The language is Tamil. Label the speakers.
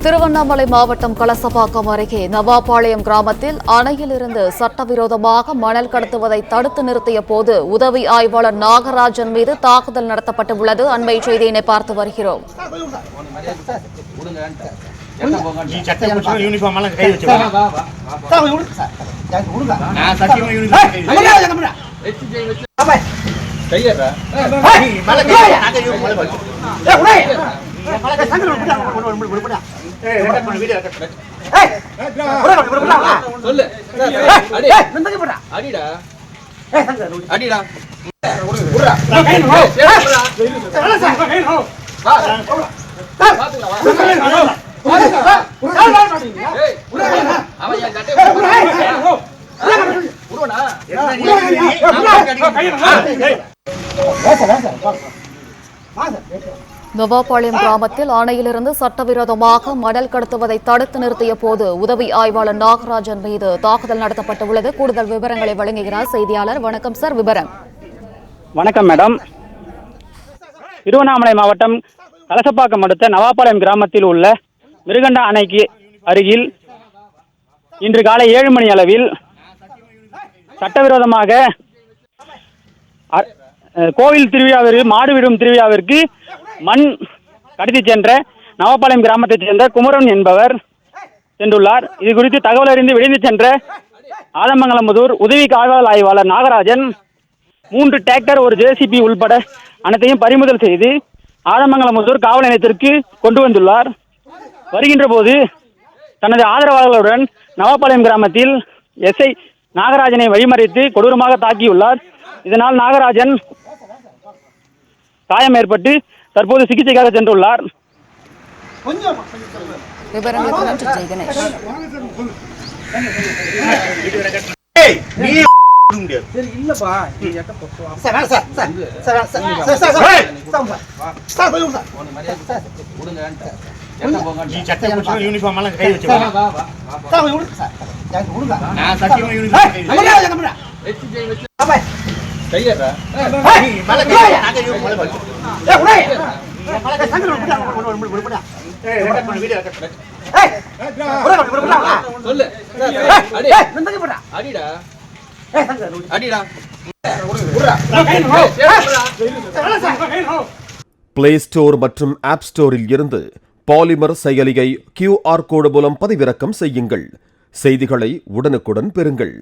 Speaker 1: திருவண்ணாமலை மாவட்டம் கலசபாக்கம் அருகே நவாபாளையம் கிராமத்தில் அணையிலிருந்து சட்டவிரோதமாக மணல் கடத்துவதை தடுத்து நிறுத்திய போது உதவி ஆய்வாளர் நாகராஜன் மீது தாக்குதல் நடத்தப்பட்டுள்ளது. அண்மை செய்தியினை பார்த்து வருகிறோம். நவாபாளையம் கிராமத்தில் அணையிலிருந்து சட்டவிரோதமாக மணல் கடத்துவதை தடுத்து நிறுத்திய போது உதவி ஆய்வாளர் நாகராஜன் மீது தாக்குதல் நடத்தப்பட்டுள்ளது. கூடுதல் விவரங்களை வழங்குகிறார் செய்தியாளர். வணக்கம் சார், விவரம்.
Speaker 2: வணக்கம் மேடம். திருவண்ணாமலை மாவட்டம் கலசப்பாக்கம் அடுத்த நவாபாளையம் கிராமத்தில் உள்ள மிருகண்டா அணைக்கு அருகில் இன்று காலை 7 மணி அளவில் சட்டவிரோதமாக கோவில் திருவிழாவிற்கு மாடு விடும் திருவிழாவிற்கு மண் கடத்தி சென்ற நவாபாளையம் கிராமத்தைச் சேர்ந்த குமரன் என்பவர் சென்றுள்ளார். இது குறித்து தகவல் அறிந்து விரைந்து சென்ற ஆலமங்கலம்புதூர் உதவி காவல் ஆய்வாளர் நாகராஜன் 3 டிராக்டர், ஒரு ஜேசிபி உள்பட அனைத்தையும் பறிமுதல் செய்து ஆலமங்கலம்புதூர் காவல் நிலையத்திற்கு கொண்டு வந்துள்ளார். வருகின்ற போது தனது ஆதரவாளர்களுடன் நவாபாளையம் கிராமத்தில் எஸ்ஐ நாகராஜனை வழிமறைத்து கொடூரமாக தாக்கியுள்ளார். இதனால் நாகராஜன் காயம் ஏற்பட்டு தற்போது சிகிச்சைக்காக சென்றுள்ளார்.
Speaker 3: பிளே ஸ்டோர் மற்றும் ஆப் ஸ்டோரில் இருந்து பாலிமர் செயலியை QR கோடு மூலம் பதிவிறக்கம் செய்யுங்கள். செய்திகளை உடனுக்குடன் பெறுங்கள்.